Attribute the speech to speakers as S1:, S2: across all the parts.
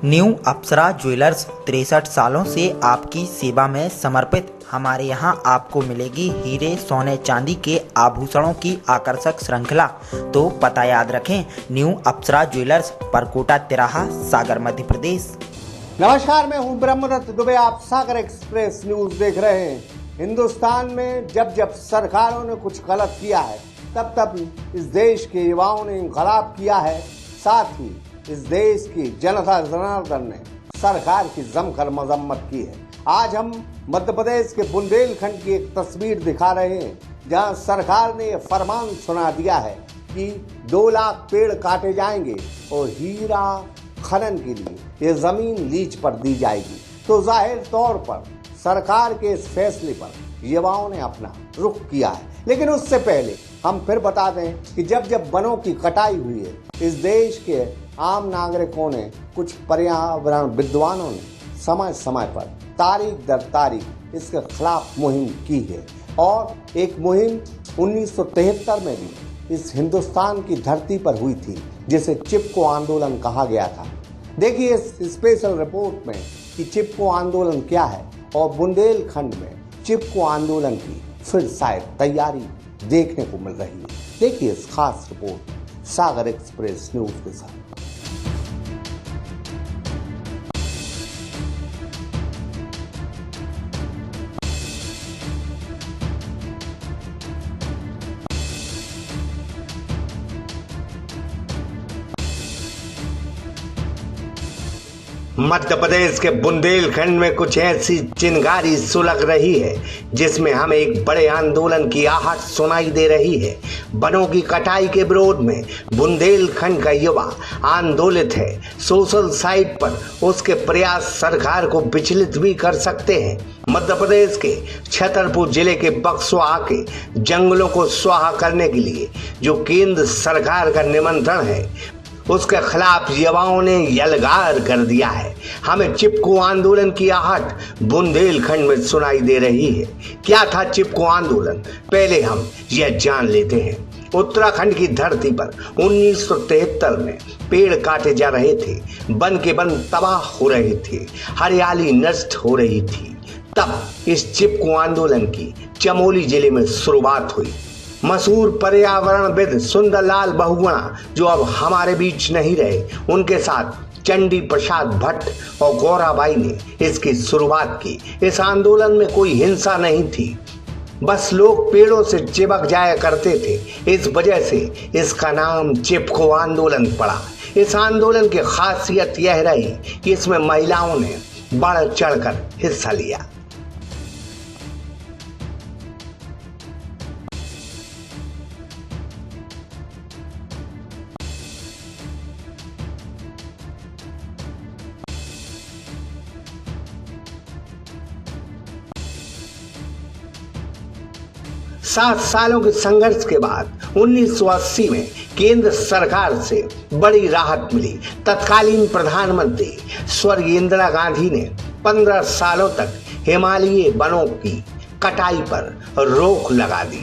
S1: New अप्सरा jewellers 63 सालों से आपकी सेवा में समर्पित। हमारे यहाँ आपको मिलेगी हीरे सोने चांदी के आभूषणों की आकर्षक श्रृंखला। तो पता याद रखें, न्यू अप्सरा ज्वेलर्स, परकोटा तिराहा, सागर, मध्य प्रदेश।
S2: नमस्कार, मैं हूं ब्रह्मदत्त दुबे। आप सागर एक्सप्रेस न्यूज देख रहे हैं। हिंदुस्तान में जब जब सरकारों ने कुछ गलत किया है, तब तब इस देश के युवाओं ने इंकलाब किया है। साथ ही इस देश की जनता जनार्दन ने सरकार की जमकर मजम्मत की है। आज हम मध्य प्रदेश के बुंदेलखंड की एक तस्वीर दिखा रहे हैं, जहां सरकार ने यह फरमान सुना दिया है कि 2 लाख पेड़ काटे जाएंगे और हीरा खनन के लिए ये जमीन लीज पर दी जाएगी। तो जाहिर तौर पर सरकार के इस फैसले पर युवाओं ने अपना रुख किया है। लेकिन उससे पहले हम फिर बता दें कि जब जब वनों की कटाई हुई है, इस देश के आम नागरिकों ने, कुछ पर्यावरण विद्वानों ने समय समय पर तारीख दर तारीख इसके खिलाफ मुहिम की है। और एक मुहिम 1973 में भी इस हिंदुस्तान की धरती पर हुई थी, जिसे चिपको आंदोलन कहा गया था। देखिए इस स्पेशल रिपोर्ट में कि चिपको आंदोलन क्या है और बुंदेलखंड में चिपको आंदोलन की फिर शायद तैयारी देखने को मिल रही है। देखिए इस खास रिपोर्ट सागर एक्सप्रेस न्यूज के साथ।
S3: मध्य प्रदेश के बुंदेलखंड में कुछ ऐसी चिंगारी सुलग रही है जिसमें हमें एक बड़े आंदोलन की आहट सुनाई दे रही है। वनों की कटाई के विरोध में बुंदेलखंड का युवा आंदोलित है। सोशल साइट पर उसके प्रयास सरकार को विचलित भी कर सकते हैं। मध्य प्रदेश के छतरपुर जिले के बक्सवा के जंगलों को स्वाहा करने के लिए जो केंद्र सरकार का निमंत्रण है, उसके खिलाफ युवाओं ने यलगार कर दिया है। हमें चिपको आंदोलन की आहट बुंदेलखंड में सुनाई दे रही है। क्या था चिपको आंदोलन, पहले हम यह जान लेते हैं। उत्तराखंड की धरती पर 1973 में पेड़ काटे जा रहे थे, वन के वन तबाह हो रहे थे, हरियाली नष्ट हो रही थी। तब इस चिपको आंदोलन की चमोली जिले में शुरुआत हुई। मशहूर पर्यावरणविद सुंदरलाल बहुगुणा, जो अब हमारे बीच नहीं रहे, उनके साथ चंडी प्रसाद भट्ट और गौराबाई ने इसकी शुरुआत की। इस आंदोलन में कोई हिंसा नहीं थी, बस लोग पेड़ों से चिपक जाया करते थे। इस वजह से इसका नाम चिपको आंदोलन पड़ा। इस आंदोलन की खासियत यह रही कि इसमें महिलाओं ने बढ़ चढ़कर हिस्सा लिया। सात सालों के संघर्ष के बाद 1980 में केंद्र सरकार से बड़ी राहत मिली। तत्कालीन प्रधानमंत्री स्वर्गीय इंदिरा गांधी ने 15 सालों तक हिमालयी वनों की कटाई पर रोक लगा दी।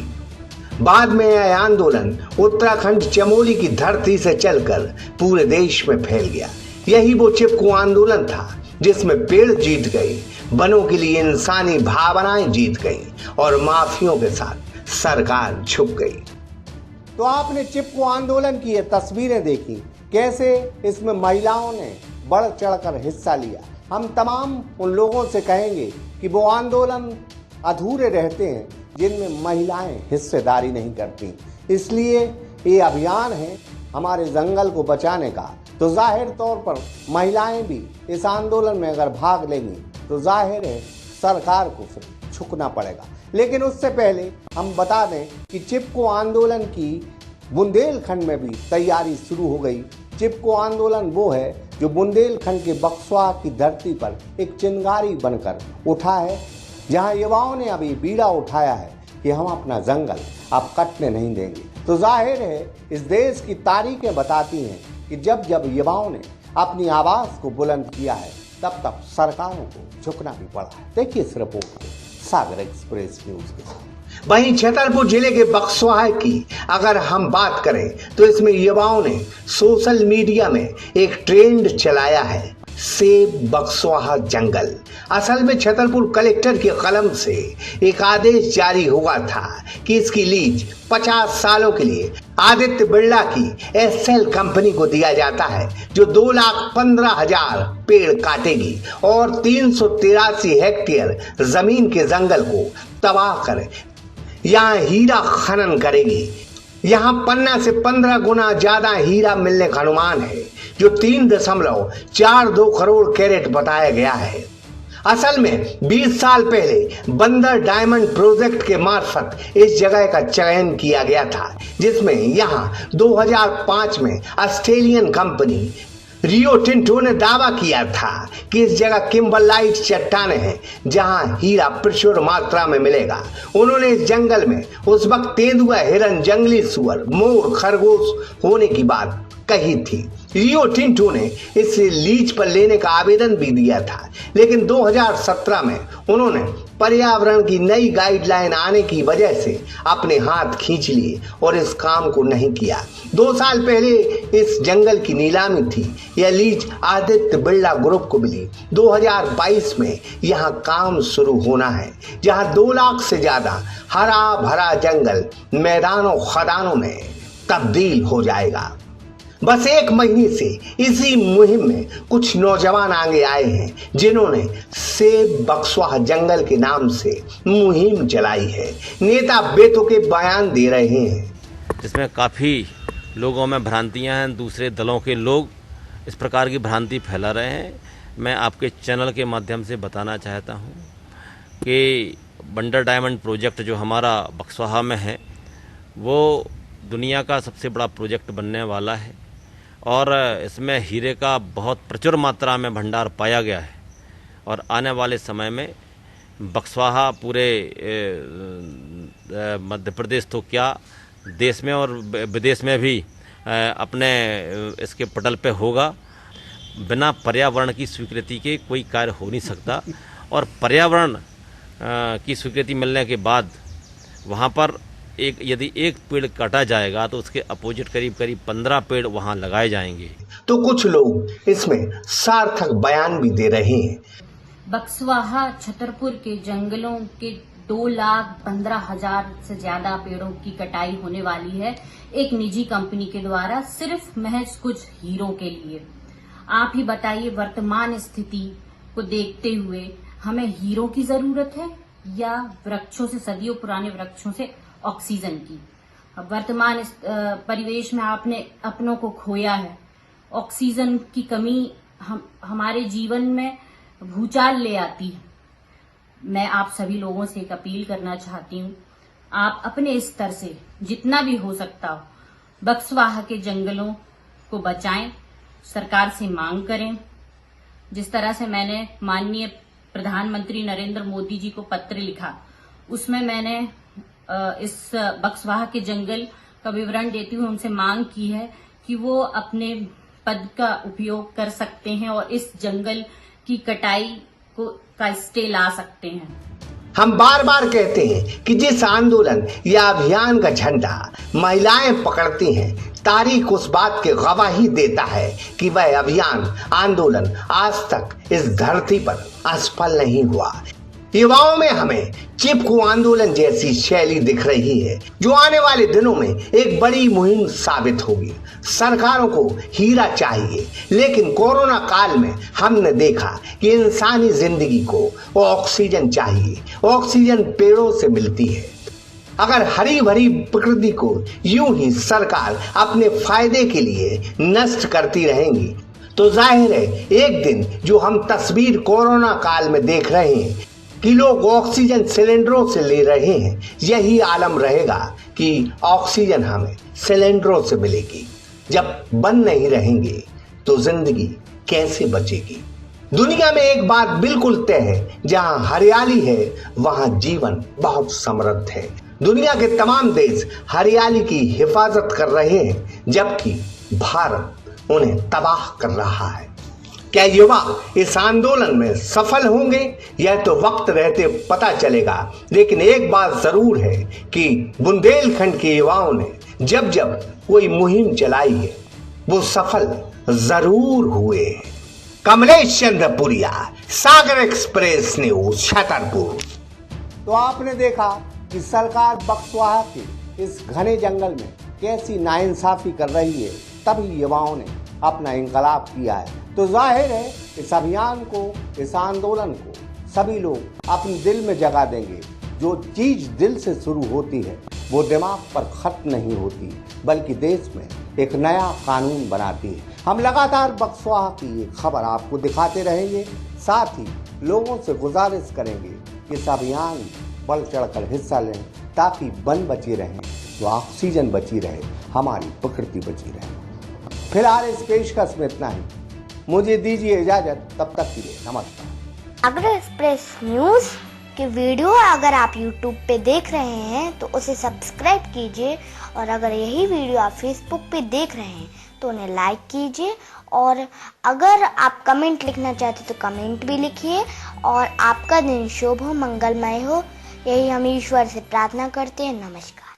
S3: बाद में यह आंदोलन उत्तराखंड चमोली की धरती से चलकर पूरे देश में फैल गया। यही वो चिपको आंदोलन था जिसमें पेड़ जीत गए, वनों के लिए इंसानी भावनाएं जीत गई और माफियों के साथ सरकार झुक गई।
S2: तो आपने चिपको आंदोलन की ये तस्वीरें देखी, कैसे इसमें महिलाओं ने बढ़ चढ़कर हिस्सा लिया। हम तमाम उन लोगों से कहेंगे कि वो आंदोलन अधूरे रहते हैं जिनमें महिलाएं हिस्सेदारी नहीं करती। इसलिए ये अभियान है हमारे जंगल को बचाने का। तो जाहिर तौर पर महिलाएं भी इस आंदोलन में अगर भाग लेंगी तो जाहिर है सरकार को फिर झुकना पड़ेगा। लेकिन उससे पहले हम बता दें कि चिपको आंदोलन की बुंदेलखंड में भी तैयारी शुरू हो गई। चिपको आंदोलन वो है जो बुंदेलखंड के बक्सवा की धरती पर एक चिंगारी बनकर उठा है, जहां युवाओं ने अभी बीड़ा उठाया है कि हम अपना जंगल अब कटने नहीं देंगे। तो जाहिर है इस देश की तारीखें बताती हैं कि जब जब युवाओं ने अपनी आवाज को बुलंद किया है, तब तब सरकारों को झुकना भी पड़ा है। देखिए इस रिपोर्ट को सागर एक्सप्रेस न्यूज के साथ।
S3: वहीं छतरपुर जिले के बक्सवा की अगर हम बात करें तो इसमें युवाओं ने सोशल मीडिया में एक ट्रेंड चलाया है। सेब बक्सवाहा जंगल। असल में छतरपुर कलेक्टर के कलम से एक आदेश जारी हुआ था कि इसकी लीज 50 सालों के लिए आदित्य बिरला की एसएल कंपनी को दिया जाता है, जो 2,15,000 पेड़ काटेगी और 383 हेक्टेयर जमीन के जंगल को तबाह कर यहाँ हीरा खनन करेगी। यहाँ पन्ना से 15 गुना ज्यादा हीरा मिलने का अनुमान है, जो 3.42 करोड़ कैरेट बताया गया है। असल में 20 साल पहले बंदर डायमंड प्रोजेक्ट के मार्फत इस जगह का चयन किया गया था, जिसमें यहाँ 2005 में ऑस्ट्रेलियन कंपनी रियो टिंटो ने दावा किया था कि इस जगह किम्बरलाइट चट्टानें हैं जहां हीरा प्रचुर मात्रा में मिलेगा। उन्होंने इस जंगल में उस वक्त तेंदुआ, हिरन, जंगली सुअर, मोर, खरगोश होने की बात कही थी। रियो टिंटो ने इस लीज पर लेने का आवेदन भी दिया था, लेकिन 2017 में उन्होंने पर्यावरण की नई गाइडलाइन आने की वजह से अपने हाथ खींच लिए और इस काम को नहीं किया। 2 साल पहले इस जंगल की नीलामी थी। यह लीज आदित्य बिरला ग्रुप को मिली। 2022 में यहाँ काम शुरू होना है, जहाँ 2 लाख से ज्यादा हरा भरा जंगल मैदानों खदानों में तब्दील हो जाएगा। बस 1 महीने से इसी मुहिम में कुछ नौजवान आगे आए हैं, जिन्होंने सेब बक्सवाहा जंगल के नाम से मुहिम चलाई है। नेता बेतुके बयान दे रहे हैं,
S4: जिसमें काफ़ी लोगों में भ्रांतियां हैं। दूसरे दलों के लोग इस प्रकार की भ्रांति फैला रहे हैं। मैं आपके चैनल के माध्यम से बताना चाहता हूं कि बंदर डायमंड प्रोजेक्ट जो हमारा बक्सवाहा में है, वो दुनिया का सबसे बड़ा प्रोजेक्ट बनने वाला है और इसमें हीरे का बहुत प्रचुर मात्रा में भंडार पाया गया है। और आने वाले समय में बक्सवाहा पूरे मध्य प्रदेश तो क्या, देश में और विदेश में भी अपने इसके पटल पे होगा। बिना पर्यावरण की स्वीकृति के कोई कार्य हो नहीं सकता, और पर्यावरण की स्वीकृति मिलने के बाद वहाँ पर यदि एक पेड़ काटा जाएगा तो उसके अपोजिट करीब 15 पेड़ वहां लगाए जाएंगे।
S3: तो कुछ लोग इसमें सार्थक बयान भी दे रहे हैं।
S5: बक्सवाहा छतरपुर के जंगलों के 2,15,000 से ज्यादा पेड़ों की कटाई होने वाली है एक निजी कंपनी के द्वारा, सिर्फ महज कुछ हीरों के लिए। आप ही बताइए, वर्तमान स्थिति को देखते हुए हमें हीरों की जरूरत है या वृक्षों से, सदियों पुराने वृक्षों से ऑक्सीजन की? अब वर्तमान परिवेश में आपने अपनों को खोया है। ऑक्सीजन की कमी हमारे जीवन में भूचाल ले आती है। मैं आप सभी लोगों से एक अपील करना चाहती हूँ, आप अपने स्तर से जितना भी हो सकता हो बक्सवाहा के जंगलों को बचाएं, सरकार से मांग करें। जिस तरह से मैंने माननीय प्रधानमंत्री नरेंद्र मोदी जी को पत्र लिखा, उसमें मैंने इस बक्सवाहा के जंगल का विवरण देती हुए उनसे मांग की है कि वो अपने पद का उपयोग कर सकते हैं और इस जंगल की कटाई का स्टे ला सकते हैं।
S3: हम बार बार कहते हैं कि जिस आंदोलन या अभियान का झंडा महिलाएं पकड़ती हैं, तारीख उस बात की गवाही देता है कि वह अभियान, आंदोलन आज तक इस धरती पर असफल नहीं हुआ। युवाओं में हमें चिपको आंदोलन जैसी शैली दिख रही है, जो आने वाले दिनों में एक बड़ी मुहिम साबित होगी। सरकारों को हीरा चाहिए, लेकिन कोरोना काल में हमने देखा कि इंसानी जिंदगी को ऑक्सीजन चाहिए। ऑक्सीजन पेड़ों से मिलती है। अगर हरी भरी प्रकृति को यूं ही सरकार अपने फायदे के लिए नष्ट करती रहेंगी, तो जाहिर है एक दिन जो हम तस्वीर कोरोना काल में देख रहे हैं कि लोग ऑक्सीजन सिलेंडरों से ले रहे हैं, यही आलम रहेगा कि ऑक्सीजन हमें सिलेंडरों से मिलेगी। जब बंद नहीं रहेंगे तो जिंदगी कैसे बचेगी? दुनिया में एक बात बिल्कुल तय है, जहां हरियाली है वहां जीवन बहुत समृद्ध है। दुनिया के तमाम देश हरियाली की हिफाजत कर रहे हैं, जबकि भारत उन्हें तबाह कर रहा है। क्या युवा इस आंदोलन में सफल होंगे? यह तो वक्त रहते पता चलेगा, लेकिन एक बात जरूर है कि बुंदेलखंड के युवाओं ने जब जब कोई मुहिम चलाई है वो सफल जरूर हुए। कमलेश चंद्रपुरिया, सागर एक्सप्रेस न्यूज, छतरपुर।
S2: तो आपने देखा कि सरकार बक्सवाहा के इस घने जंगल में कैसी नाइंसाफी कर रही है, तभी युवाओं ने अपना इंकलाब किया है। तो जाहिर है इस अभियान को, इस आंदोलन को सभी लोग अपने दिल में जगा देंगे। जो चीज दिल से शुरू होती है वो दिमाग पर खत्म नहीं होती, बल्कि देश में एक नया कानून बनाती है। हम लगातार बक्सवाहा की ये खबर आपको दिखाते रहेंगे, साथ ही लोगों से गुजारिश करेंगे कि इस अभियान बढ़ चढ़कर हिस्सा लें, ताकि वन बची रहे, तो ऑक्सीजन बची रहे, हमारी प्रकृति बची रहे। फिलहाल इस पेशकश में इतना ही, मुझे दीजिए इजाजत, तब तक के लिए नमस्कार।
S6: सागर एक्सप्रेस न्यूज की वीडियो अगर आप YouTube पे देख रहे हैं तो उसे सब्सक्राइब कीजिए, और अगर यही वीडियो आप Facebook पे देख रहे हैं तो उन्हें लाइक कीजिए, और अगर आप कमेंट लिखना चाहते तो कमेंट भी लिखिए। और आपका दिन शुभ हो, मंगलमय हो, यही हम ईश्वर से प्रार्थना करते हैं। नमस्कार।